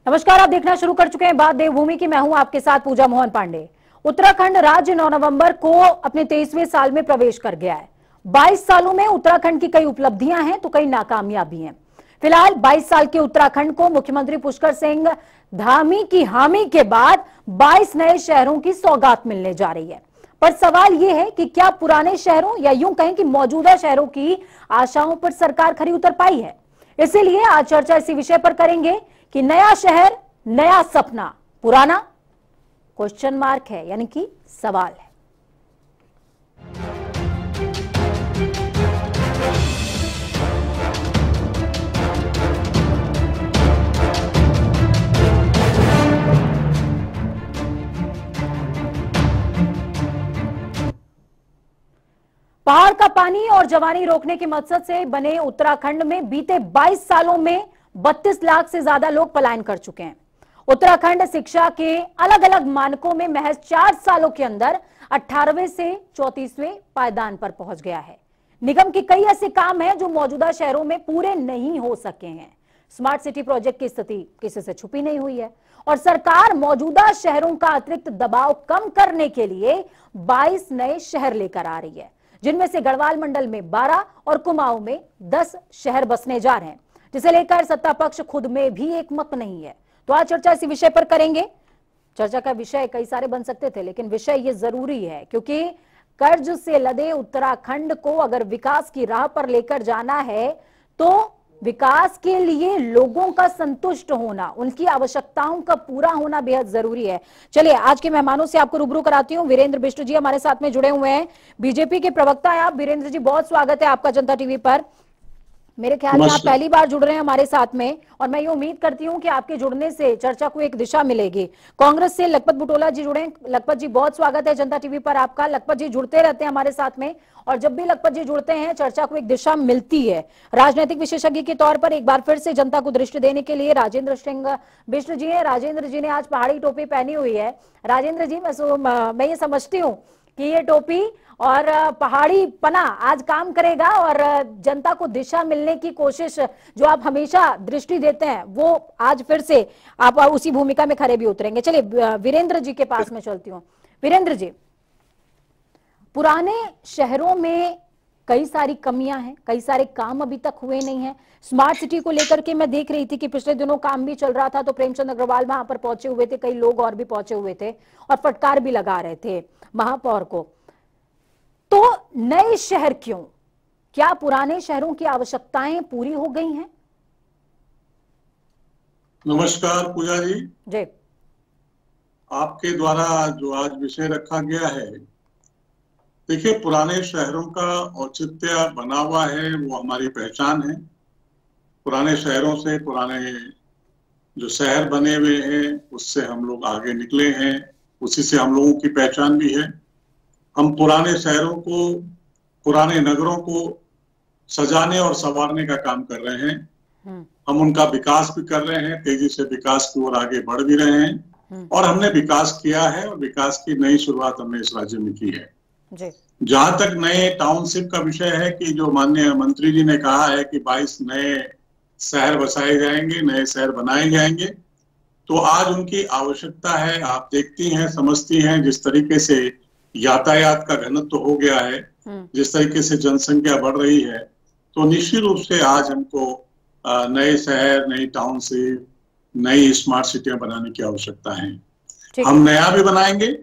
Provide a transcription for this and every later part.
नमस्कार, आप देखना शुरू कर चुके हैं बात देवभूमि की। मैं हूं आपके साथ पूजा मोहन पांडे। उत्तराखंड राज्य 9 नवंबर को अपने 23वें साल में प्रवेश कर गया है। 22 सालों में उत्तराखंड की कई उपलब्धियां हैं तो कई नाकामियां भी हैं। फिलहाल 22 साल के उत्तराखंड को मुख्यमंत्री पुष्कर सिंह धामी की हामी के बाद 22 नए शहरों की सौगात मिलने जा रही है। पर सवाल यह है कि क्या पुराने शहरों या यूं कहें कि मौजूदा शहरों की आशाओं पर सरकार खरी उतर पाई है? इसीलिए आज चर्चा इसी विषय पर करेंगे कि नया शहर, नया सपना, पुराना क्वेश्चन मार्क है, यानी कि सवाल है। पहाड़ का पानी और जवानी रोकने के मकसद से बने उत्तराखंड में बीते 22 सालों में 32 लाख से ज्यादा लोग पलायन कर चुके हैं। उत्तराखंड शिक्षा के अलग अलग मानकों में महज 4 सालों के अंदर 18वें से 34वें पायदान पर पहुंच गया है। निगम के कई ऐसे काम हैं जो मौजूदा शहरों में पूरे नहीं हो सके हैं। स्मार्ट सिटी प्रोजेक्ट की स्थिति किसी से छुपी नहीं हुई है और सरकार मौजूदा शहरों का अतिरिक्त दबाव कम करने के लिए 22 नए शहर लेकर आ रही है, जिनमें से गढ़वाल मंडल में 12 और कुमाऊं में 10 शहर बसने जा रहे हैं, जिसे लेकर सत्ता पक्ष खुद में भी एक मत नहीं है। तो आज चर्चा इसी विषय पर करेंगे। चर्चा का विषय कई सारे बन सकते थे, लेकिन विषय ये जरूरी है क्योंकि कर्ज से लदे उत्तराखंड को अगर विकास की राह पर लेकर जाना है तो विकास के लिए लोगों का संतुष्ट होना, उनकी आवश्यकताओं का पूरा होना बेहद जरूरी है। चलिए आज के मेहमानों से आपको रूबरू कराती हूँ। वीरेंद्र बिष्ट जी हमारे साथ में जुड़े हुए हैं, बीजेपी के प्रवक्ता हैं आप। वीरेंद्र जी, बहुत स्वागत है आपका जनता टीवी पर। मेरे ख्याल में आप पहली बार जुड़ रहे हैं हमारे साथ में और मैं ये उम्मीद करती हूं कि आपके जुड़ने से चर्चा को एक दिशा मिलेगी। कांग्रेस से लखपत बुटोला जी जुड़े। लखपत जी, बहुत स्वागत है जनता टीवी पर आपका। लखपत जी जुड़ते रहते हैं हमारे साथ में और जब भी लखपत जी जुड़ते हैं चर्चा को एक दिशा मिलती है। राजनीतिक विशेषज्ञ के तौर पर एक बार फिर से जनता को दृष्टि देने के लिए राजेंद्र सिंह बिष्ट जी हैं। राजेंद्र जी ने आज पहाड़ी टोपी पहनी हुई है। राजेंद्र जी, मैं ये समझती हूँ कि ये टोपी और पहाड़ी पना आज काम करेगा और जनता को दिशा मिलने की कोशिश जो आप हमेशा दृष्टि देते हैं वो आज फिर से आप उसी भूमिका में खरे भी उतरेंगे। चलिए वीरेंद्र जी के पास में चलती हूँ। वीरेंद्र जी, पुराने शहरों में कई सारी कमियां हैं, कई सारे काम अभी तक हुए नहीं हैं। स्मार्ट सिटी को लेकर के मैं देख रही थी कि पिछले दिनों काम भी चल रहा था तो प्रेमचंद अग्रवाल वहां पर पहुंचे हुए थे, कई लोग और भी पहुंचे हुए थे और फटकार भी लगा रहे थे महापौर को। तो नए शहर क्यों? क्या पुराने शहरों की आवश्यकताएं पूरी हो गई हैं? नमस्कार पूजा जी। जी, आपके द्वारा जो आज विषय रखा गया है, देखिए पुराने शहरों का औचित्य बना हुआ है, वो हमारी पहचान है। पुराने शहरों से, पुराने जो शहर बने हुए हैं उससे हम लोग आगे निकले हैं, उसी से हम लोगों की पहचान भी है। हम पुराने शहरों को, पुराने नगरों को सजाने और संवारने का काम कर रहे हैं। हम उनका विकास भी कर रहे हैं, तेजी से विकास की ओर आगे बढ़ भी रहे हैं और हमने विकास किया है और विकास की नई शुरुआत हमने इस राज्य में की है। जहां तक नए टाउनशिप का विषय है कि जो माननीय मंत्री जी ने कहा है कि 22 नए शहर बसाए जाएंगे, नए शहर बनाए जाएंगे, तो आज उनकी आवश्यकता है। आप देखती हैं, समझती हैं, जिस तरीके से यातायात का घनत्व हो गया है, जिस तरीके से जनसंख्या बढ़ रही है, तो निश्चित रूप से आज हमको नए शहर, नई टाउनशिप, नई स्मार्ट सिटियां बनाने की आवश्यकता है। हम नया भी बनाएंगे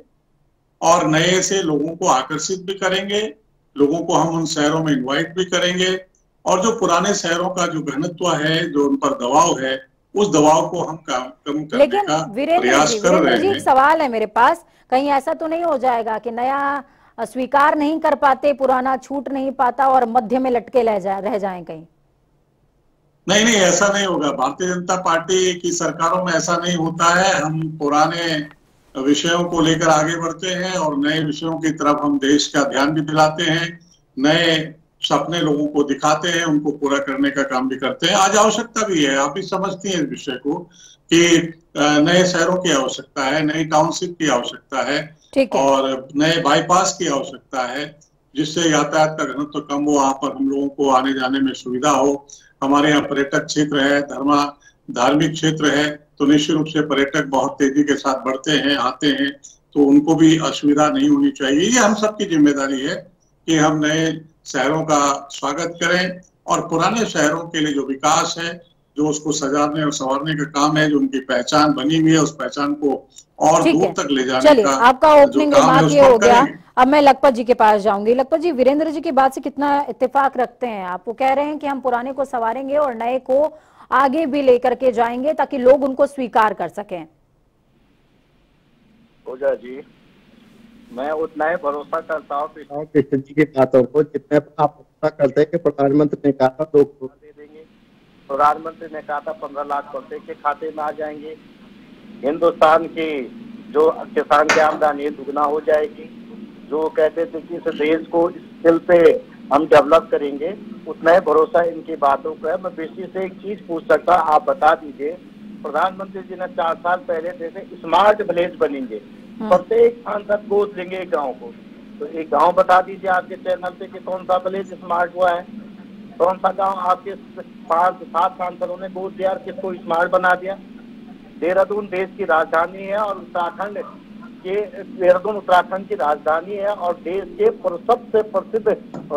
और नए से लोगों को आकर्षित भी करेंगे, लोगों को हम उन शहरों में इनवाइट भी करेंगे और जो पुराने शहरों का जो घनत्व है, जो उन पर दबाव है, उस दबाव को हम कम करने का प्रयास कर रहे हैं। एक सवाल है मेरे पास, कहीं ऐसा तो नहीं हो जाएगा कि नया स्वीकार नहीं कर पाते, पुराना छूट नहीं पाता और मध्य में लटके रह जाएं कहीं? नहीं नहीं, ऐसा नहीं होगा। भारतीय जनता पार्टी की सरकारों में ऐसा नहीं होता है। हम पुराने विषयों को लेकर आगे बढ़ते हैं और नए विषयों की तरफ हम देश का ध्यान भी दिलाते हैं, नए सपने लोगों को दिखाते हैं, उनको पूरा करने का काम भी करते हैं। आज आवश्यकता भी है, आप भी समझती हैं इस विषय को कि नए शहरों की आवश्यकता है, नई टाउनशिप की आवश्यकता है और नए बाईपास की आवश्यकता है, जिससे यातायात का घनत्व कम हो, वहां पर हम लोगों को आने जाने में सुविधा हो। हमारे यहाँ पर्यटक क्षेत्र है, धार्मिक क्षेत्र है, तो निश्चित रूप से पर्यटक बहुत तेजी के साथ बढ़ते हैं, आते हैं, तो उनको भी असुविधा नहीं होनी चाहिए। ये हम सबकी जिम्मेदारी है कि हम नए शहरों का स्वागत करें और पुराने शहरों के लिए जो विकास है, जो उसको सजाने और संवारने का काम है, जो उनकी पहचान बनी हुई है, उस पहचान को और दूर तक ले जाने का आपका ओपनिंग रिमार्क ये हो गया। अब मैं लखपत जी के पास जाऊंगी। लखपत जी, वीरेंद्र जी की बात से कितना इत्तेफाक रखते हैं आप? वो कह रहे हैं कि हम पुराने को संवारेंगे और नए को आगे भी लेकर के जाएंगे ताकि लोग उनको स्वीकार कर सकें। पूजा जी, मैं उतना ही भरोसा करता हूँ कृष्ण जी की बातों को जितने आप भरोसा करते हैं कि प्रधानमंत्री ने कहा था 2 करोड़ दे देंगे, प्रधानमंत्री ने कहा था 15 लाख प्रत्येक के खाते में आ जाएंगे, हिंदुस्तान की जो किसान की आमदनी दुगना हो जाएगी, जो कहते थे कि इस देश को स्किल पे हम डेवलप करेंगे, उतना ही भरोसा इनकी बातों को है। मैं बेसिस से एक चीज पूछ सकता, आप बता दीजिए, प्रधानमंत्री जी ने 4 साल पहले जैसे स्मार्ट विलेज बनेंगे, प्रत्येक सांसद गोद लेंगे एक गाँव को, तो एक गाँव बता दीजिए आपके चैनल पे कि कौन सा विलेज स्मार्ट हुआ है, कौन सा गाँव आपके 5-7 सांसदों ने गोद दिया, किसको स्मार्ट बना दिया। देहरादून देश की राजधानी है और देहरादून उत्तराखंड की राजधानी है और देश के सबसे प्रसिद्ध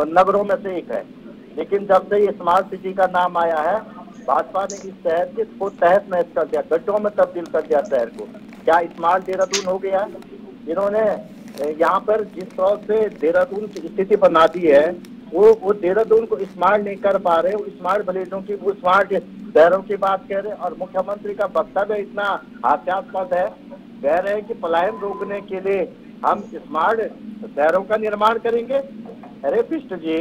नगरों में से एक है, लेकिन जब से ये स्मार्ट सिटी का नाम आया है, भाजपा ने इस शहर को तहस नहस कर दिया, गड्ढों में तब्दील कर दिया शहर को। क्या स्मार्ट देहरादून हो गया? इन्होंने यहाँ पर जिस तरह से देहरादून की स्थिति बना दी है, वो देहरादून को स्मार्ट नहीं कर पा रहे, वो स्मार्ट विलेजों की, वो स्मार्ट शहरों की बात कह रहे हैं। और मुख्यमंत्री का वक्तव्य इतना हास्यास्पद है, कह रहे हैं कि पलायन रोकने के लिए हम स्मार्ट शहरों का निर्माण करेंगे। अरे बिष्ट जी,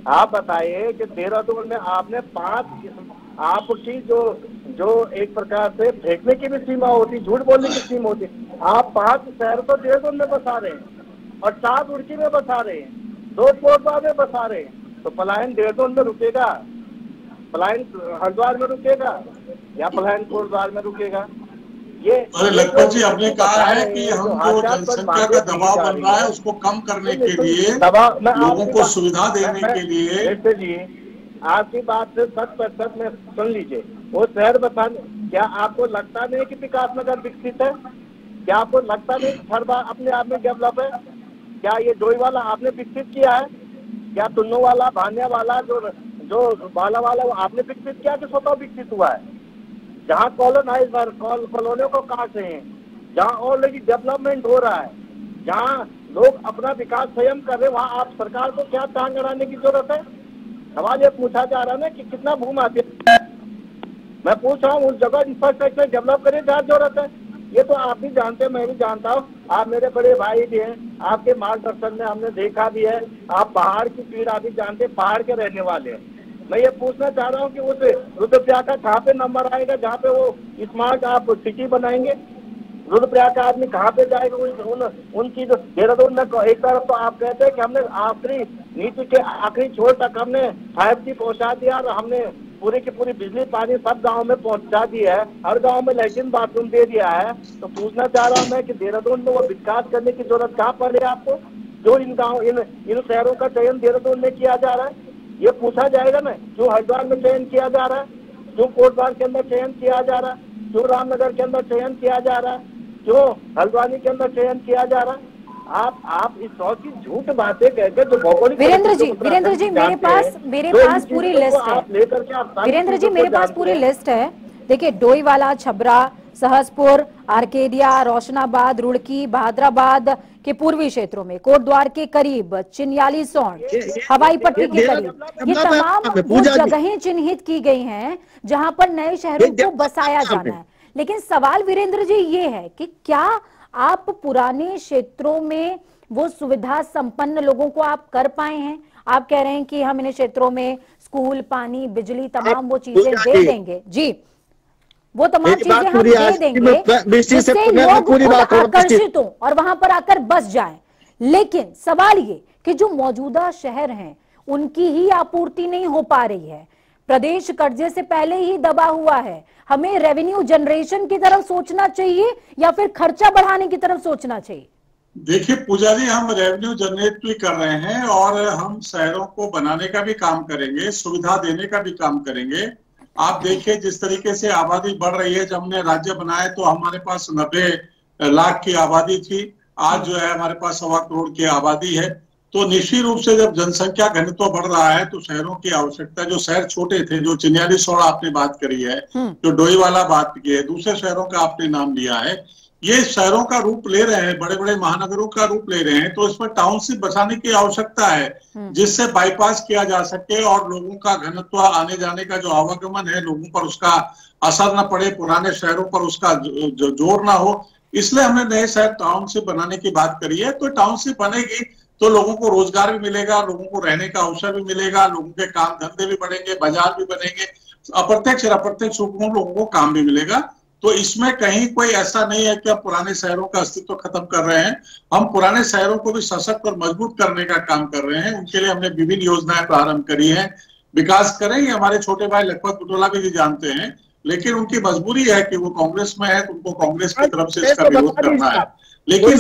आप बताइए कि देहरादून में आपने 5 आपकी जो एक प्रकार से फेंकने की भी सीमा होती, झूठ बोलने की सीमा होती, आप 5 शहर तो देहरादून में बसा रहे हैं और 4 रुड़की में बसा रहे हैं, 2 कोटवा में बसा रहे हैं, तो पलायन देहरादून में रुकेगा, पलायन हरिद्वार में रुकेगा या पलायन कोटद्वार में रुकेगा? ये लखपत जी, आपने कहा है कि हम जो जनसंख्या का दबाव बन रहा है उसको कम करने के लिए, लोगों को सुविधा देने के लिए। जी, आपकी बात से 100% में सुन लीजिए, वो शहर बताने, क्या आपको लगता नहीं कि विकासनगर विकसित है? क्या आपको लगता नहीं कि हर बार अपने आप में डेवलप है? क्या ये डोई वाला आपने विकसित किया है? क्या टुन्नू वाला, भानिया वाला, जो बाला वाला, वो आपने विकसित किया कि स्वतः विकसित हुआ है? जहाँ कॉलोनियों को काट रहे हैं, जहाँ ऑलरेडी डेवलपमेंट हो रहा है, जहाँ लोग अपना विकास स्वयं कर रहे हैं, वहाँ आप सरकार को क्या टांग अड़ाने की जरूरत है? सवाल ये पूछा जा रहा है ना कि कितना भूमाफिया, मैं पूछ रहा हूँ उस जगह इंफ्रास्ट्रक्चर डेवलप करने की जरूरत है। ये तो आप भी जानते हैं, मैं भी जानता हूँ, आप मेरे बड़े भाई भी हैं, आपके मार्गदर्शन में हमने देखा भी है, आप पहाड़ की पीड़ा भी जानते, पहाड़ के रहने वाले हैं। मैं ये पूछना चाह रहा हूँ कि उस रुद्रप्रयाग का कहाँ पे नंबर आएगा जहाँ पे वो स्मार्ट आप सिटी बनाएंगे? रुद्रप्रयाग का आदमी कहाँ पे जाएगा? उनकी जो देहरादून में एक तरफ तो आप कहते हैं कि हमने आखिरी नीति के आखिरी छोर तक हमने 5G पहुँचा दिया और हमने पूरी की पूरी बिजली पानी सब गाँव में पहुँचा दिया है, हर गाँव में लैट्रिन बाथरूम दे दिया है। तो पूछना चाह रहा हूँ मैं कि देहरादून में वो विकास करने की जरूरत कहाँ पड़ रही है आपको, जो इन शहरों का चयन देहरादून में किया जा रहा है? ये पूछा जाएगा ना, क्यों हरिद्वार में चयन किया जा रहा है, क्यों कोटद्वार के अंदर चयन किया जा रहा है, क्यों रामनगर के अंदर चयन किया जा रहा है, क्यों हल्द्वानी के अंदर चयन किया जा रहा है? आप इस सौ की झूठ बातें कहकर जो भौगोलिक वीरेंद्र जी मेरे पास पूरी लिस्ट है। वीरेंद्र जी मेरे पास पूरी लिस्ट है। देखिए, डोईवाला, छबरा, सहसपुर, आर्केडिया, रोशनाबाद, रुड़की, बहादुराबाद के पूर्वी क्षेत्रों में, कोटद्वार के करीब, चिन्याली सौंड, हवाई पट्टी के करीब, ये तमाम वो जगहें चिन्हित की गई हैं जहां पर नए शहरों को बसाया जाना है। लेकिन सवाल वीरेंद्र जी ये है कि क्या आप पुराने क्षेत्रों में वो सुविधा संपन्न लोगों को आप कर पाए हैं? आप कह रहे हैं कि हम इन क्षेत्रों में स्कूल, पानी, बिजली, तमाम वो चीजें दे देंगे। जी, वो तमाम चीजें हम दे देंगे जिससे लोग आकर्षित हो और वहां पर आकर बस जाएं। लेकिन सवाल ये कि जो मौजूदा शहर हैं उनकी ही आपूर्ति नहीं हो पा रही है। प्रदेश कर्जे से पहले ही दबा हुआ है। हमें रेवेन्यू जनरेशन की तरफ सोचना चाहिए या फिर खर्चा बढ़ाने की तरफ सोचना चाहिए? देखिए पूजा जी, हम रेवेन्यू जनरेट भी कर रहे हैं और हम शहरों को बनाने का भी काम करेंगे, सुविधा देने का भी काम करेंगे। आप देखिए जिस तरीके से आबादी बढ़ रही है, जब हमने राज्य बनाया तो हमारे पास 90 लाख की आबादी थी, आज जो है हमारे पास 1.25 करोड़ की आबादी है। तो निश्चित रूप से जब जनसंख्या घनत्व बढ़ रहा है तो शहरों की आवश्यकता, जो शहर छोटे थे, जो चिन्याली सोड़ा आपने बात करी है, जो डोईवाला बात की है, दूसरे शहरों का आपने नाम लिया है, ये शहरों का रूप ले रहे हैं, बड़े बड़े महानगरों का रूप ले रहे हैं। तो इसमें टाउनशिप बसाने की आवश्यकता है जिससे बाईपास किया जा सके और लोगों का घनत्व, आने जाने का जो आवागमन है, लोगों पर उसका असर न पड़े, पुराने शहरों पर उसका जोर ना हो। इसलिए हमने नए शहर टाउनशिप बनाने की बात करी है। तो टाउनशिप बनेगी तो लोगों को रोजगार भी मिलेगा, लोगों को रहने का अवसर भी मिलेगा, लोगों के काम धंधे भी बढ़ेंगे, बाजार भी बनेंगे, अप्रत्यक्ष और अप्रत्यक्ष रूप में लोगों को काम भी मिलेगा। तो इसमें कहीं कोई ऐसा नहीं है कि हम पुराने शहरों का अस्तित्व खत्म कर रहे हैं। हम पुराने शहरों को भी सशक्त और मजबूत करने का काम कर रहे हैं। उनके लिए हमने विभिन्न योजनाएं प्रारंभ करी है। विकास करेंगे, हमारे छोटे भाई लखपत बुटोला भी जानते हैं, लेकिन उनकी मजबूरी है कि वो कांग्रेस में है, तो उनको कांग्रेस की तरफ से इसका विरोध करना है। लेकिन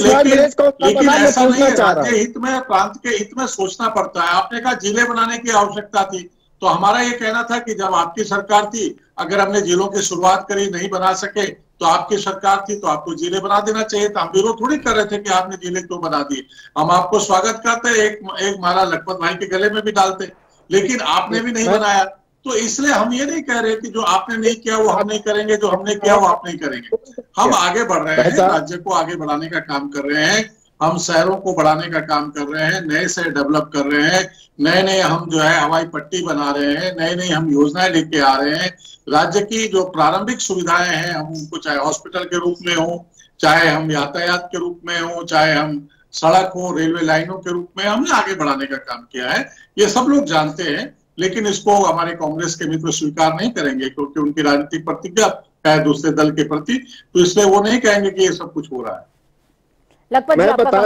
ऐसा नहीं है, राज्य हित में, प्रांत के हित में सोचना पड़ता है। आपने कहा जिले बनाने की आवश्यकता थी, तो हमारा ये कहना था कि जब आपकी सरकार थी, अगर हमने जिलों की शुरुआत करी, नहीं बना सके, तो आपकी सरकार थी तो आपको जिले बना देना चाहिए था। हम विरोध थोड़ी कर रहे थे कि आपने जिले क्यों बना दिए। हम आपको स्वागत करते, एक माला लखपत भाई के गले में भी डालते, लेकिन आपने भी नहीं बनाया। तो इसलिए हम ये नहीं कह रहे कि जो आपने नहीं किया वो हम नहीं करेंगे, जो हमने किया वो आप नहीं करेंगे। हम आगे बढ़ रहे हैं, राज्य को आगे बढ़ाने का काम कर रहे हैं, हम शहरों को बढ़ाने का काम कर रहे हैं, नए शहर डेवलप कर रहे हैं, नए नए हम जो है हवाई पट्टी बना रहे हैं, नए नए हम योजनाएं लेके आ रहे हैं। राज्य की जो प्रारंभिक सुविधाएं हैं, हम उनको चाहे हॉस्पिटल के रूप में हो, चाहे हम यातायात के रूप में हो, चाहे हम सड़क हो, रेलवे लाइनों के रूप में, हमने आगे बढ़ाने का काम किया है। ये सब लोग जानते हैं, लेकिन इसको हमारे कांग्रेस के मित्र स्वीकार नहीं करेंगे, क्योंकि उनकी राजनीतिक प्रतिज्ञा है दूसरे दल के प्रति, तो इसलिए वो नहीं कहेंगे कि ये सब कुछ हो रहा है। मैं बता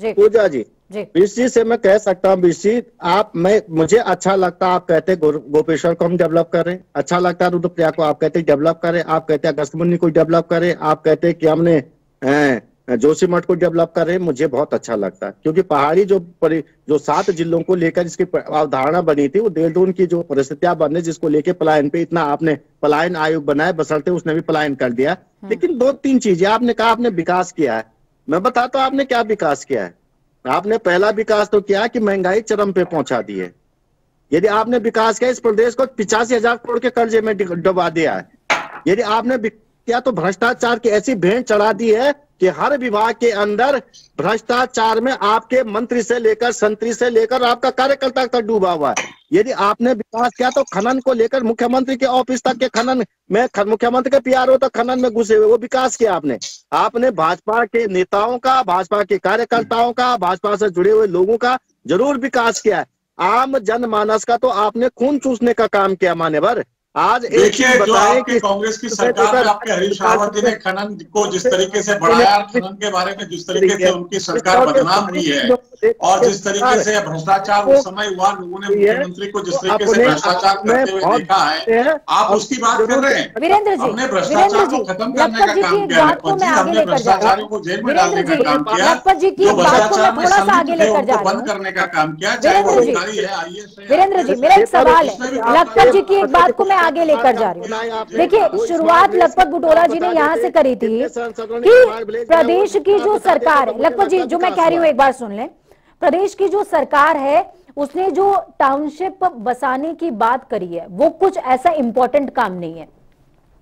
पूजा जी, बीसी से मैं कह सकता हूँ, बीसी आप, मुझे अच्छा लगता आप कहते गोपेश्वर को हम डेवलप करें, अच्छा लगता है रुद्रप्रयाग को आप कहते डेवलप करें, आप कहते अगस्त्यमुनि को डेवलप करें, आप कहते कि हमने जोशीमठ को डेवलप करें, मुझे बहुत अच्छा लगता है। क्योंकि पहाड़ी जो 7 जिलों को लेकर इसकी अवधारणा बनी थी, वो देहरादून की जो परिस्थितियां बनने, जिसको लेके पलायन पे इतना आपने पलायन आयोग बनाया, बसरते उसने भी पलायन कर दिया। लेकिन 2-3 चीजें आपने कहा, आपने विकास किया है। मैं बताता हूँ आपने क्या विकास किया है। आपने पहला विकास तो किया कि महंगाई चरम पे पहुंचा दी है। यदि आपने विकास किया, इस प्रदेश को 85,000 करोड़ के कर्जे में डुबा दिया है। यदि आपने किया तो भ्रष्टाचार की ऐसी भेंट चढ़ा दी है कि हर विभाग के अंदर भ्रष्टाचार में आपके मंत्री से लेकर संतरी से लेकर आपका कार्यकर्ता तक डूबा हुआ है। यदि आपने विकास किया तो खनन को लेकर मुख्यमंत्री के ऑफिस तक के खनन में, मुख्यमंत्री के पीआरओ तक खनन में घुसे हुए, वो विकास किया आपने भाजपा के नेताओं का, भाजपा के कार्यकर्ताओं का, भाजपा से जुड़े हुए लोगों का जरूर विकास किया है। आम जनमानस का तो आपने खून चूसने का काम किया मान्यवर। आज देखिए, जो आपके कांग्रेस की सरकार में आपके हरीश रावत ने खनन को जिस तरीके से बढ़ाया, खनन के बारे में जिस तरीके से उनकी सरकार बदनाम हुई है, और जिस तरीके से भ्रष्टाचार उस समय हुआ, लोगों ने मुख्यमंत्री को जिस तरीके से भ्रष्टाचार करते हुए देखा है, आप उसकी बात कर रहे हैं। वीरेंद्र जी, हमने भ्रष्टाचार को खत्म करने का काम किया, हमने भ्रष्टाचारियों को जेल में डालने का काम किया, जो भ्रष्टाचार में संलिप्त थे उनको बंद करने का काम किया, चाहे वो अधिकारी है, आईएएस है। वीरेंद्र जी, मेरा एक सवाल है, लखपत जी की एक बात को मैं आगे लेकर जा रही हूँ। देखिए, शुरुआत लखपत बुटोला जी ने यहाँ से करी थी कि प्रदेश की जो सरकार है, लखपत जी जो मैं कह रही हूँ एक बार सुन लें, प्रदेश की जो सरकार है उसने जो टाउनशिप बसाने की बात करी है वो कुछ ऐसा इंपॉर्टेंट काम नहीं है।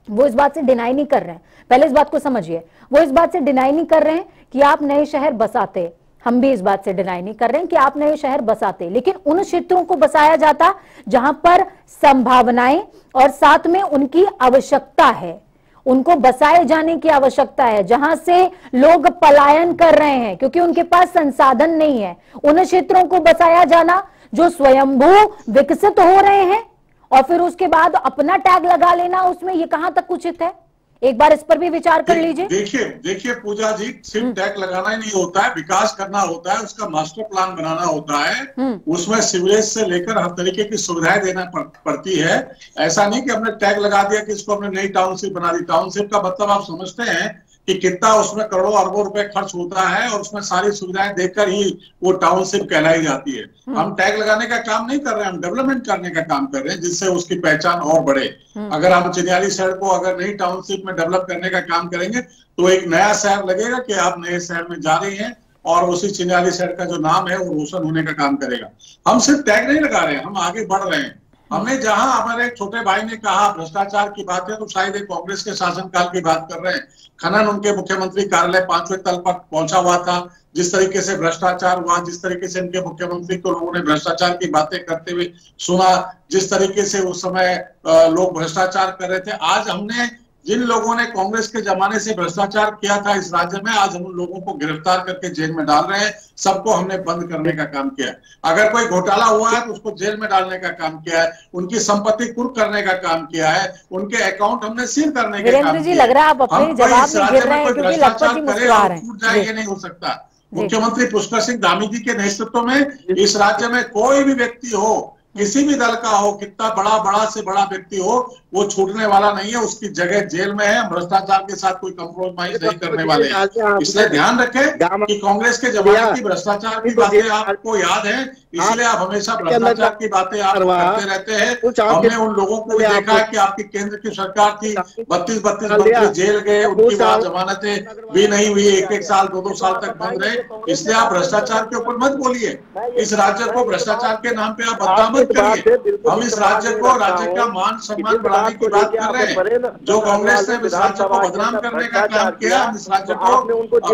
वो इस बात से डिनाई नहीं कर रहे हैं, पहले इस बात को समझिए, वो इस बात से डिनाई नहीं कर रहे हैं कि आप नए शहर बसाते, हम भी इस बात से डिनाई नहीं कर रहे हैं कि आप नए शहर बसाते, लेकिन उन क्षेत्रों को बसाया जाता जहां पर संभावनाएं और साथ में उनकी आवश्यकता है, उनको बसाए जाने की आवश्यकता है, जहां से लोग पलायन कर रहे हैं क्योंकि उनके पास संसाधन नहीं है। उन क्षेत्रों को बसाया जाना जो स्वयंभू विकसित हो रहे हैं और फिर उसके बाद अपना टैग लगा लेना उसमें, ये कहां तक उचित है? एक बार इस पर भी विचार कर लीजिए। देखिए पूजा जी, सिर्फ टैग लगाना ही नहीं होता है, विकास करना होता है, उसका मास्टर प्लान बनाना होता है, उसमें सीवरेज से लेकर हर तरीके की सुविधाएं देना पड़ती है। ऐसा नहीं कि हमने टैग लगा दिया कि इसको हमने नई टाउनशिप बना दी। टाउनशिप का मतलब आप समझते हैं कि कितना उसमें करोड़ों अरबों रुपए खर्च होता है और उसमें सारी सुविधाएं देखकर ही वो टाउनशिप कहलाई जाती है। हम टैग लगाने का काम नहीं कर रहे हैं, हम डेवलपमेंट करने का काम कर रहे हैं जिससे उसकी पहचान और बढ़े। अगर हम चिन्याली शहर को अगर नई टाउनशिप में डेवलप करने का काम करेंगे तो एक नया शहर लगेगा कि आप नए शहर में जा रही हैं और उसी चिन्याली शहर का जो नाम है वो रोशन होने का काम करेगा। हम सिर्फ टैग नहीं लगा रहे हैं, हम आगे बढ़ रहे हैं। हमने जहां हमारे छोटे भाई ने कहा भ्रष्टाचार की बात है तो शायद एक कांग्रेस के शासनकाल की बात कर रहे हैं। खनन उनके मुख्यमंत्री कार्यालय 5वें तल पर पहुंचा हुआ था। जिस तरीके से भ्रष्टाचार हुआ, जिस तरीके से इनके मुख्यमंत्री को लोगों ने भ्रष्टाचार की बातें करते हुए सुना, जिस तरीके से उस समय लोग भ्रष्टाचार कर रहे थे, आज हमने जिन लोगों ने कांग्रेस के जमाने से भ्रष्टाचार किया था इस राज्य में, आज हम उन लोगों को गिरफ्तार करके जेल में डाल रहे हैं। सबको हमने बंद करने का काम किया है। अगर कोई घोटाला हुआ है तो उसको जेल में डालने का काम किया है, उनकी संपत्ति कुर्क करने का काम किया है, उनके अकाउंट हमने सील करने का काम किया है। लग रहा है आप अपने जवाब में गिर रहे हैं क्योंकि लखपत जी मुस्कुरा रहे हैं। छूट जाए ये नहीं हो सकता। मुख्यमंत्री पुष्कर सिंह धामी जी के नेतृत्व में इस राज्य में कोई भी व्यक्ति हो, किसी भी दल का हो, कितना बड़ा से बड़ा व्यक्ति हो, वो छूटने वाला नहीं है। उसकी जगह जेल में है। भ्रष्टाचार के साथ कोई कंप्रोमाइज नहीं करने वाले हैं। इसलिए ध्यान रखें कि कांग्रेस के जमाने की भ्रष्टाचार की बातें आपको याद है, इसलिए आप हमेशा भ्रष्टाचार की बातें आप करते रहते हैं। हमने उन लोगों को भी देखा है कि आपकी केंद्र की सरकार थी, 32 मंत्री जेल गए, उनकी बाद जमानतें भी नहीं हुई, 1-1 साल 2-2 साल तक बंद रहे। इसलिए आप भ्रष्टाचार के ऊपर मत बोलिए। इस राज्य को भ्रष्टाचार के नाम पे आप बदनाम मत करिए। हम इस राज्य को, राज्य का मान सम्मान बढ़ाने की बात कर रहे हैं। जो कांग्रेस ने इस राज्य को बदनाम करने का काम किया, हम इस राज्य को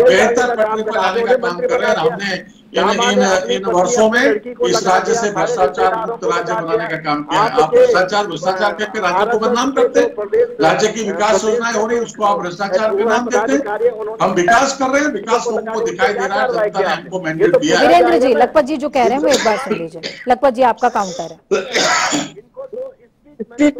बेहतर पटरी पर लाने का काम कर रहे हैं। हमने इन वर्षों में इस राज्य से भ्रष्टाचार मुक्त राज्य बनाने का काम किया है। आप भ्रष्टाचार करके राज्य को बदनाम करते हैं। राज्य की विकास योजनाएं हो रही है उसको आप भ्रष्टाचार के नाम देते हैं। हम विकास कर रहे हैं, विकास लोगों को दिखाई दे रहा है, जनता ने हमको मैंडेट दिया है। वीरेंद्र जी, लखपत जी जो कह रहे हैं वो एक बार सुन लीजिए। लखपत जी आपका काउंटर है।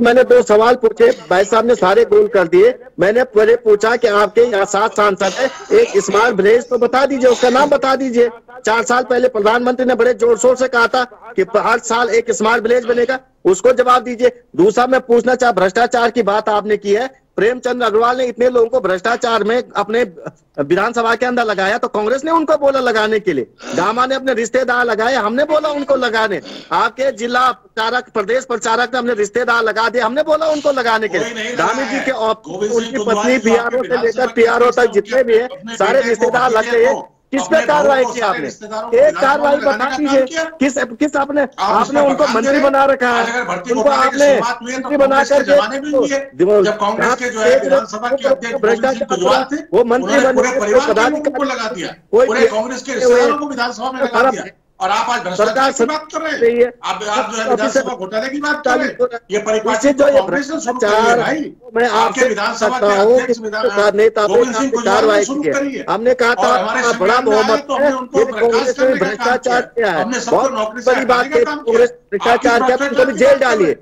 मैंने 2 सवाल पूछे, भाई साहब ने सारे गोल कर दिए। मैंने पहले पूछा कि आपके यहाँ 7 सांसद है, एक स्मार्ट विलेज तो बता दीजिए, उसका नाम बता दीजिए। 4 साल पहले प्रधानमंत्री ने बड़े जोर शोर से कहा था कि हर साल एक स्मार्ट विलेज बनेगा, उसको जवाब दीजिए। दूसरा मैं पूछना चाह, भ्रष्टाचार की बात आपने की है, प्रेमचंद अग्रवाल ने इतने लोगों को भ्रष्टाचार में अपने विधानसभा के अंदर लगाया तो कांग्रेस ने उनको बोला लगाने के लिए। गामा ने अपने रिश्तेदार लगाए, हमने बोला उनको लगाने। आपके जिला प्रचारक, प्रदेश प्रचारक ने अपने रिश्तेदार लगा दिए, हमने बोला उनको लगाने के लिए। धामी जी के उनकी पत्नी बीआरओ से लेकर पीआरओ तक जितने भी है सारे रिश्तेदार लग गए। किस पे कार्रवाई की आपने? एक कार्रवाई बता दीजिए। किस आपने उनको मंत्री बना रखा है, उनको आपने मंत्री बना करके वो मंत्री पदाधिकारी पूरे कांग्रेस के रिश्तेदारों को विधानसभा में लगा दिया। और आप आज भ्रष्टाचार की बात कर रहे हैं, आप जो है विधानसभा घोटाले की बात कर रहे हैं। ये परिपाटी तो कांग्रेस ने शुरू करी है भाई। मैं आपके विधानसभा के अध्यक्ष नेता कार्रवाई की है। हमने कहा था बड़ा बहुमत कांग्रेस ने भ्रष्टाचार किया है, बहुत बड़ी बात है। कांग्रेस भ्रष्टाचार किया, उनको भी जेल डालिए।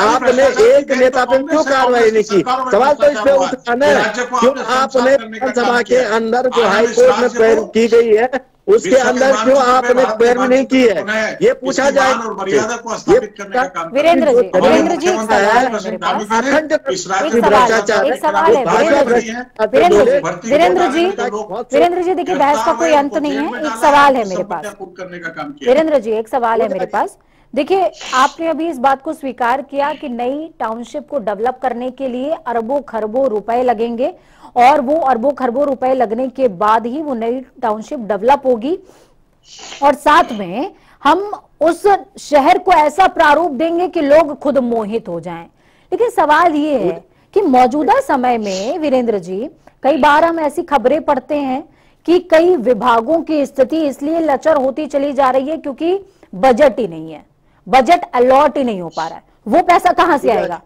आपने एक नेता पे क्यों कार्रवाई नहीं की? सवाल तो इस पे उठाना है, क्यों आपने विधानसभा के अंदर जो हाईकोर्ट में पैरवी की गई है उसके अंदर क्यों आपने पैरवी नहीं की है, ये पूछा जाए। वीरेंद्र जी वीरेंद्र जी देखिए, बहस का कोई अंत नहीं है। एक सवाल है मेरे पास वीरेंद्र जी, एक सवाल है मेरे पास। देखिए, आपने अभी इस बात को स्वीकार किया कि नई टाउनशिप को डेवलप करने के लिए अरबों खरबों रुपए लगेंगे और वो अरबों खरबों रुपए लगने के बाद ही वो नई टाउनशिप डेवलप होगी और साथ में हम उस शहर को ऐसा प्रारूप देंगे कि लोग खुद मोहित हो जाएं। लेकिन सवाल ये है कि मौजूदा समय में वीरेंद्र जी, कई बार हम ऐसी खबरें पढ़ते हैं कि कई विभागों की स्थिति इसलिए लचर होती चली जा रही है क्योंकि बजट ही नहीं है, बजट अलॉट ही नहीं हो पा रहा है। वो पैसा कहां से आएगा?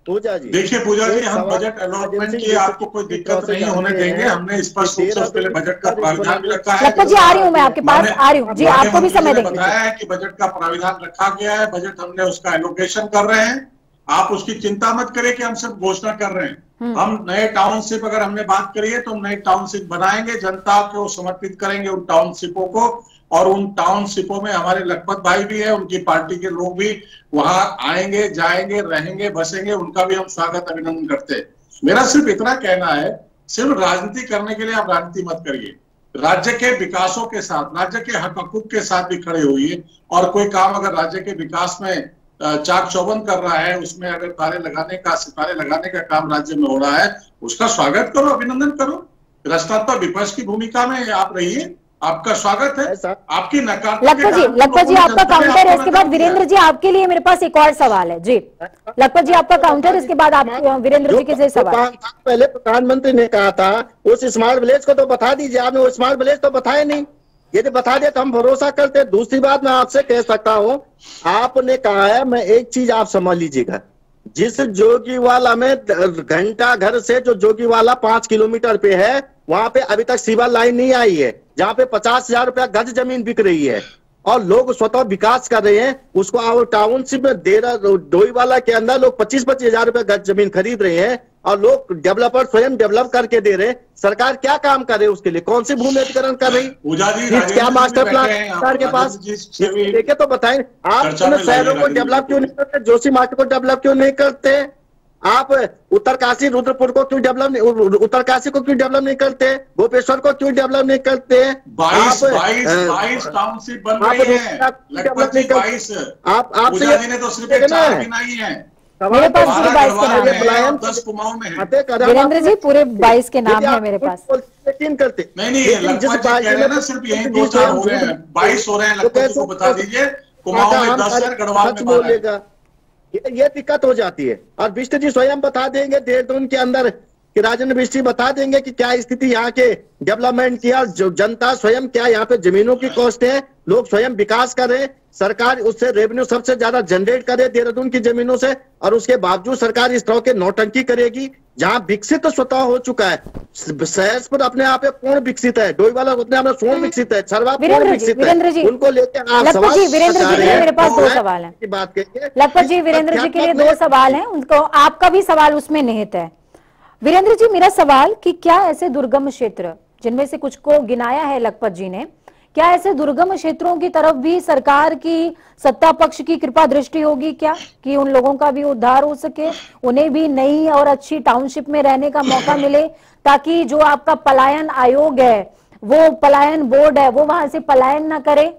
देखिए पूजा जी, हम बजट अलॉटमेंट की आपको कोई दिक्कत नहीं होने देंगे। हमने स्पष्ट रूप से पहले बजट का प्राविधान भी रखा है। लखपत जी आ रही हूँ मैं आपके पास, आ रही हूँ जी, आपको भी समय देंगे। बताया है कि बजट का प्राविधान रखा गया है, बजट हमने उसका एलोकेशन कर रहे हैं। आप उसकी चिंता मत करें कि हम सिर्फ घोषणा कर रहे हैं। हम नए टाउनशिप, अगर हमने बात करी है तो हम नए टाउनशिप बनाएंगे, जनता को समर्पित करेंगे उन टाउनशिपों को। और उन टाउनशिपों में हमारे लखपत भाई भी है, उनकी पार्टी के लोग भी वहां आएंगे, जाएंगे, रहेंगे, बसेंगे, उनका भी हम स्वागत अभिनंदन करते हैं। मेरा सिर्फ इतना कहना है, सिर्फ राजनीति करने के लिए आप राजनीति मत करिए, राज्य के विकासों के साथ, राज्य के हक हकूक के साथ भी खड़े होइए। और कोई काम अगर राज्य के विकास में चाक चौबंद कर रहा है, उसमें अगर सितारे लगाने का काम राज्य में हो रहा है, उसका स्वागत करो, अभिनंदन करो। रचनात्मक विपक्ष की भूमिका में आप रहिए, आपका स्वागत है। आपकी लखपत जी आपका काउंटर है, इसके बाद वीरेंद्र जी आपके लिए मेरे पास एक और सवाल है। जी लखपत जी आपका काउंटर, इसके बाद आप वीरेंद्र जी के सवाल। पहले प्रधानमंत्री ने कहा था उस स्मार्ट विलेज को तो बता दीजिए, आपने वो स्मार्ट विलेज तो बताया नहीं। यदि बता दे तो हम भरोसा करते। दूसरी बात मैं आपसे कह सकता हूँ, आपने कहा है, मैं एक चीज आप समझ लीजिएगा, जिस जोगीवाला में घंटा घर से जो जोगीवाला 5 किलोमीटर पे है, वहां पे अभी तक सीवर लाइन नहीं आई है, जहां पे 50,000 रुपया गज जमीन बिक रही है और लोग स्वतः विकास कर रहे हैं। उसको टाउनशिप में डोईवाला के अंदर लोग 25-25 हजार रुपया गज जमीन खरीद रहे हैं और लोग डेवलपर स्वयं डेवलप करके दे रहे। सरकार क्या काम कर रही है उसके लिए? कौन सी भूमि अधिग्रहण कर रही? क्या मास्टर प्लान सरकार के पास देखे तो बताएं। आप शहरों को डेवलप क्यों नहीं करते? जोशी मार्केट को डेवलप क्यों नहीं करते? आप उत्तरकाशी रुद्रपुर को क्यों डेवलप नहीं, उत्तरकाशी को क्यों डेवलप नहीं करते? गोपेश्वर को क्यों डेवलप नहीं करते? 22 टाउनशिप बन रही है। आपसे ने तो सिर्फ 4 गिनाई है। मेरे पास पूरे 22 के नाम है। 10 कुमाऊं में है। वीरेंद्र जी पूरे 22 के नाम है मेरे पास। करते नहीं, लखपत जी कह रहे हैं ना सिर्फ यही 2-4 हो रहे हैं, 22 हो रहे हैं। लखपत जी को बता दीजिए, कुमाऊं में 10 है, गढ़वाल में 12 है। ये दिक्कत हो जाती है। और बिष्ट जी स्वयं बता देंगे देहरादून के अंदर कि राजेंद्र बिष्ट जी बता देंगे कि क्या स्थिति यहाँ के डेवलपमेंट की, और जनता स्वयं क्या यहाँ पे जमीनों की कॉस्ट है, लोग स्वयं विकास करें, सरकार उससे रेवेन्यू सबसे ज्यादा जनरेट करे देहरादून की जमीनों से, और उसके बावजूद सरकार इस तरह के नौटंकी करेगी। जहां विकसित तो स्वतः हो चुका है, सहसपुर अपने आप में पूर्ण विकसित है, डोईवाला अपने आप में पूर्ण विकसित है, छरवा पूर्ण विकसित है। उनको लेकर आप लखपत जी वीरेंद्र जी के लिए मेरे पास 2 सवाल है। बात करिए लखपत जी वीरेंद्र जी के लिए 2 सवाल है, उनको आपका भी सवाल उसमें निहित है। वीरेंद्र जी मेरा सवाल कि क्या ऐसे दुर्गम क्षेत्र, जिनमें से कुछ को गिनाया है लखपत जी ने, क्या ऐसे दुर्गम क्षेत्रों की तरफ भी सरकार की सत्ता पक्ष की कृपा दृष्टि होगी क्या, कि उन लोगों का भी उद्धार हो सके, उन्हें भी नई और अच्छी टाउनशिप में रहने का मौका मिले, ताकि जो आपका पलायन आयोग है, वो पलायन बोर्ड है, वो वहां से पलायन ना करे?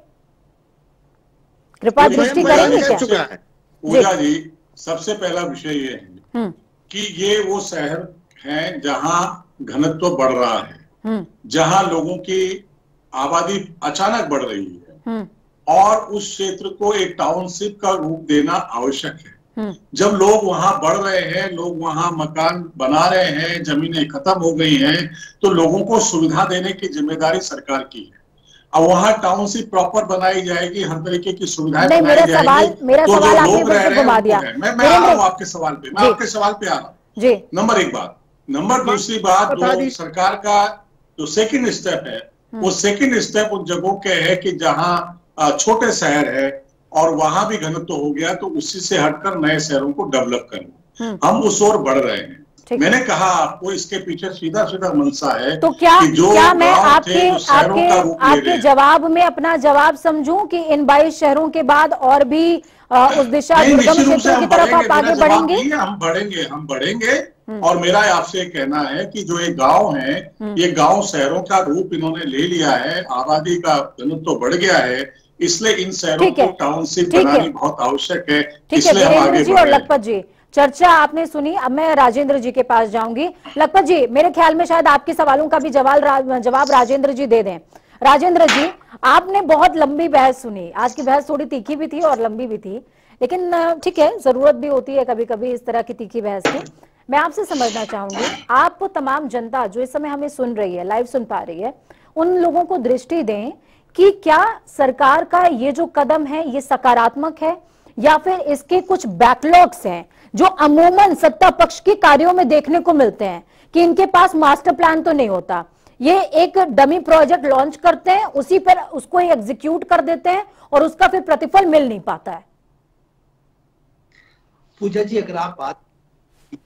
कृपा दृष्टि करेंगे क्या? पूजा जी, सबसे पहला विषय ये है कि ये वो शहर हैं जहां घनत्व बढ़ रहा है, जहां लोगों की आबादी अचानक बढ़ रही है, और उस क्षेत्र को एक टाउनशिप का रूप देना आवश्यक है। जब लोग वहां बढ़ रहे हैं, लोग वहां मकान बना रहे हैं, जमीनें खत्म हो गई हैं, तो लोगों को सुविधा देने की जिम्मेदारी सरकार की है। अब वहां टाउनशिप प्रॉपर बनाई जाएगी, हर तरीके की सुविधाएं बनाई जाएगी, मेरा तो सवाल जो लोग रह रहे हैं, मैं आ रहा हूँ आपके सवाल पे, मैं आपके सवाल पे आ रहा हूँ। नंबर 1 बात। नंबर दूसरी बात, जो सरकार का जो सेकंड स्टेप है, वो सेकंड स्टेप उन जगहों के है कि जहां छोटे शहर है और वहां भी घनत्व हो गया, तो उसी से हटकर नए शहरों को डेवलप करना, हम उस ओर बढ़ रहे हैं। मैंने कहा आपको इसके पीछे सीधा मंशा है। तो क्या मैं आपके जवाब में अपना जवाब समझूं कि इन 22 शहरों के बाद और भी उस दिशा दुर्गम क्षेत्रों की तरफ आप आगे बढ़ेंगे? हम बढ़ेंगे। और मेरा आपसे कहना है कि जो ये गांव है, ये गांव शहरों का रूप इन्होंने ले लिया है, आबादी का घनत्व बढ़ गया है, इसलिए इन शहरों को टाउनशिप बनानी बहुत आवश्यक है। इसलिए हम आगे बढ़ रहे हैं। और लखपत जी, चर्चा आपने सुनी, अब मैं राजेंद्र जी के पास जाऊंगी। लखपत जी, मेरे ख्याल में शायद आपके सवालों का भी जवाब राजेंद्र जी दे दें। राजेंद्र जी, आपने बहुत लंबी बहस सुनी, आज की बहस थोड़ी तीखी भी थी और लंबी भी थी, लेकिन ठीक है, जरूरत भी होती है कभी कभी इस तरह की तीखी बहस की। मैं आपसे समझना चाहूंगी, आप तमाम जनता जो इस समय हमें सुन रही है, लाइव सुन पा रही है, उन लोगों को दृष्टि दें कि क्या सरकार का ये जो कदम है ये सकारात्मक है, या फिर इसके कुछ बैकलॉग्स हैं जो अमूमन सत्ता पक्ष के कार्यों में देखने को मिलते हैं, कि इनके पास मास्टर प्लान तो नहीं होता, ये एक डमी प्रोजेक्ट लॉन्च करते हैं, उसी पर उसको एग्जीक्यूट कर देते हैं और उसका फिर प्रतिफल मिल नहीं पाता है। पूजा जी, अगर आप बात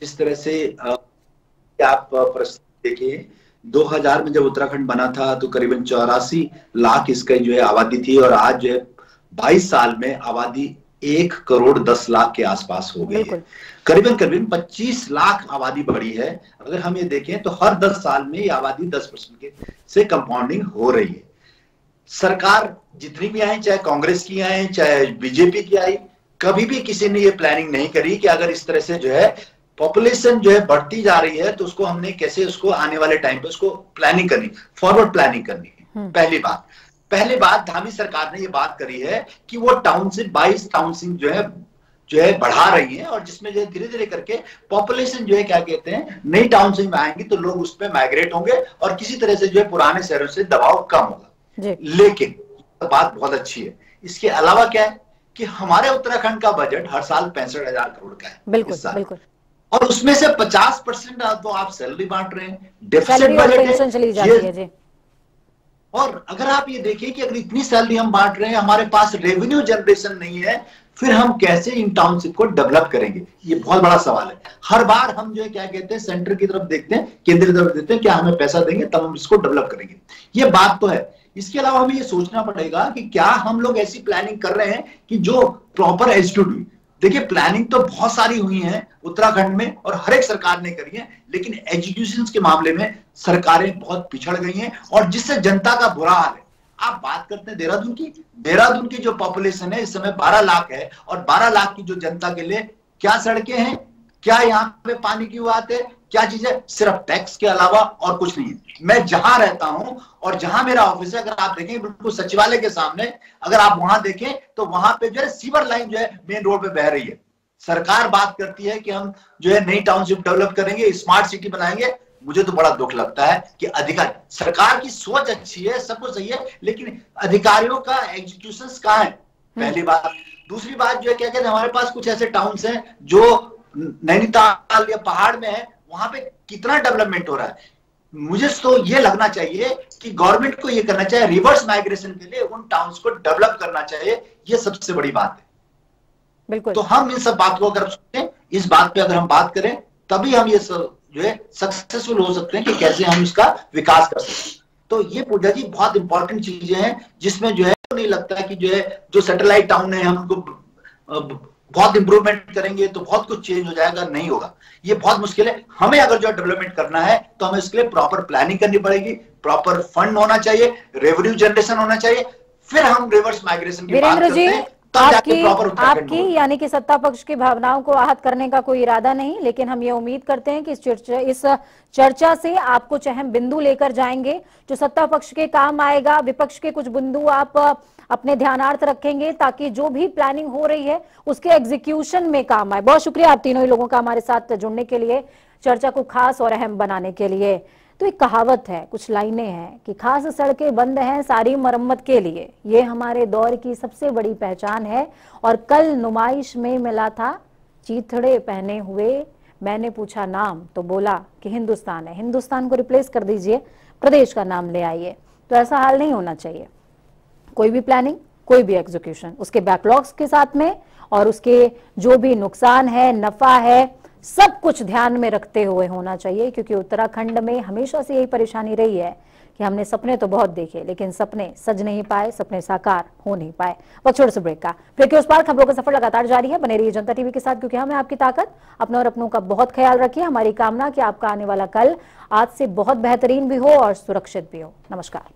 जिस तरह से आप प्रश्न देखिए, 2000 में जब उत्तराखंड बना था तो करीबन 84 लाख इसका जो है आबादी थी, और आज जो है 22 साल में आबादी 1 करोड़ 10 लाख के आसपास हो गई है। करीबन करीबन 25 लाख आबादी बढ़ी है। अगर हम ये देखें तो हर 10 साल में ये आबादी 10% से कंपाउंडिंग हो रही है। सरकार जितनी भी आई, चाहे कांग्रेस की आई चाहे बीजेपी की आई, कभी भी किसी ने ये प्लानिंग नहीं करी कि अगर इस तरह से जो है पॉपुलेशन जो है बढ़ती जा रही है तो उसको हमने कैसे उसको आने वाले टाइम पे उसको प्लानिंग करनी, फॉरवर्ड प्लानिंग करनी है। पहली बात धामी सरकार ने ये बात करी है कि वो टाउनशिप 22 टाउनशिप जो है बढ़ा रही है, और जिसमें जो है धीरे धीरे करके पॉपुलेशन जो है क्या कहते हैं नई टाउनशिप में आएंगी तो लोग उस पर माइग्रेट होंगे और किसी तरह से जो है पुराने शहरों से दबाव कम होगा। लेकिन बात बहुत अच्छी है, इसके अलावा क्या है कि हमारे उत्तराखंड का बजट हर साल 65,000 करोड़ का है। बिल्कुल। और उसमें से 50% तो आप सैलरी बांट रहे हैं, डेफिसिट बजट है। और अगर आप ये देखिए कि अगर इतनी सैलरी हम बांट रहे हैं, हमारे पास रेवेन्यू जनरेशन नहीं है, फिर हम कैसे इन टाउनशिप को डेवलप करेंगे? ये बहुत बड़ा सवाल है। हर बार हम जो है क्या कहते हैं सेंटर की तरफ देखते हैं, केंद्र की तरफ देखते हैं, क्या हमें पैसा देंगे तब हम इसको डेवलप करेंगे। ये बात तो है। इसके अलावा हमें ये सोचना पड़ेगा कि क्या हम लोग ऐसी प्लानिंग कर रहे हैं कि जो प्रॉपर एग्जीक्यूटिव, देखिए प्लानिंग तो बहुत सारी हुई है उत्तराखंड में और हर एक सरकार ने करी है, लेकिन एग्जीक्यूशन के मामले में सरकारें बहुत पिछड़ गई हैं और जिससे जनता का बुरा हाल है। आप बात करते हैं देहरादून की जो पॉपुलेशन है इस समय 12 लाख है, और 12 लाख की जो जनता के लिए क्या सड़कें हैं, क्या यहाँ पे पानी की बात है, क्या चीजें, सिर्फ टैक्स के अलावा और कुछ नहीं है। मैं जहां रहता हूं और जहां मेरा ऑफिस है, अगर आप देखें बिल्कुल सचिवालय के सामने, अगर आप वहां देखें तो वहां पे जो है सीवर लाइन जो है मेन रोड पे बह रही है। सरकार बात करती है कि हम जो है नई टाउनशिप डेवलप करेंगे, स्मार्ट सिटी बनाएंगे। मुझे तो बड़ा दुख लगता है कि अधिकारी, सरकार की सोच अच्छी है, सब कुछ सही है, लेकिन अधिकारियों का एग्जीक्यूशन कहाँ है? पहली बात। दूसरी बात जो है क्या कहते हैं, हमारे पास कुछ ऐसे टाउन्स हैं जो नैनीताल या पहाड़ में है, वहां पे कितना डेवलपमेंट हो रहा है। मुझे तो ये लगना चाहिए कि गवर्नमेंट को ये करना चाहिए, रिवर्स माइग्रेशन के लिए उन टाउन्स को डेवलप करना चाहिए। ये सबसे बड़ी बात है। बिल्कुल। तो हम इन सब बात को अगर सोचें, इस बात पे अगर हम बात करें, तभी हम ये सब जो है सक्सेसफुल हो सकते हैं कि कैसे हम इसका विकास कर सकते हैं। तो ये पूजा जी बहुत इंपॉर्टेंट चीजें हैं जिसमें जो है नहीं लगता है कि जो है जो सैटेलाइट टाउन है हम उनको बहुत इंप्रूवमेंट करेंगे तो बहुत कुछ चेंज हो जाएगा, नहीं होगा। ये बहुत मुश्किल है। हमें अगर जो डेवलपमेंट करना है तो हमें इसके लिए प्रॉपर प्लानिंग करनी पड़ेगी, प्रॉपर फंड होना चाहिए, रेवेन्यू जनरेशन होना चाहिए, फिर हम रिवर्स माइग्रेशन की बात करते हैं। आपकी यानी कि सत्ता पक्ष की भावनाओं को आहत करने का कोई इरादा नहीं, लेकिन हम ये उम्मीद करते हैं कि इस चर्चा से आप कुछ अहम बिंदु लेकर जाएंगे जो सत्ता पक्ष के काम आएगा। विपक्ष के कुछ बिंदु आप अपने ध्यानार्थ रखेंगे ताकि जो भी प्लानिंग हो रही है उसके एग्जीक्यूशन में काम आए। बहुत शुक्रिया आप तीनों ही लोगों का हमारे साथ जुड़ने के लिए, चर्चा को खास और अहम बनाने के लिए। तो एक कहावत है, कुछ लाइनें हैं कि खास सड़कें बंद हैं सारी मरम्मत के लिए, ये हमारे दौर की सबसे बड़ी पहचान है। और कल नुमाइश में मिला था चीथड़े पहने हुए, मैंने पूछा नाम तो बोला कि हिंदुस्तान है। हिंदुस्तान को रिप्लेस कर दीजिए, प्रदेश का नाम ले आइए। तो ऐसा हाल नहीं होना चाहिए। कोई भी प्लानिंग, कोई भी एग्जीक्यूशन उसके बैकलॉग्स के साथ में और उसके जो भी नुकसान है, नफा है, सब कुछ ध्यान में रखते हुए होना चाहिए। क्योंकि उत्तराखंड में हमेशा से यही परेशानी रही है कि हमने सपने तो बहुत देखे लेकिन सपने सज नहीं पाए, सपने साकार हो नहीं पाए। वक्त छोटे से ब्रेक का। ब्रेक के उस पार खबरों का सफर लगातार जारी है। बने रहिए जनता टीवी के साथ, क्योंकि हमें आपकी ताकत, अपनों और अपनों का बहुत ख्याल रखिए। हमारी कामना कि आपका आने वाला कल आज से बहुत बेहतरीन भी हो और सुरक्षित भी हो। नमस्कार।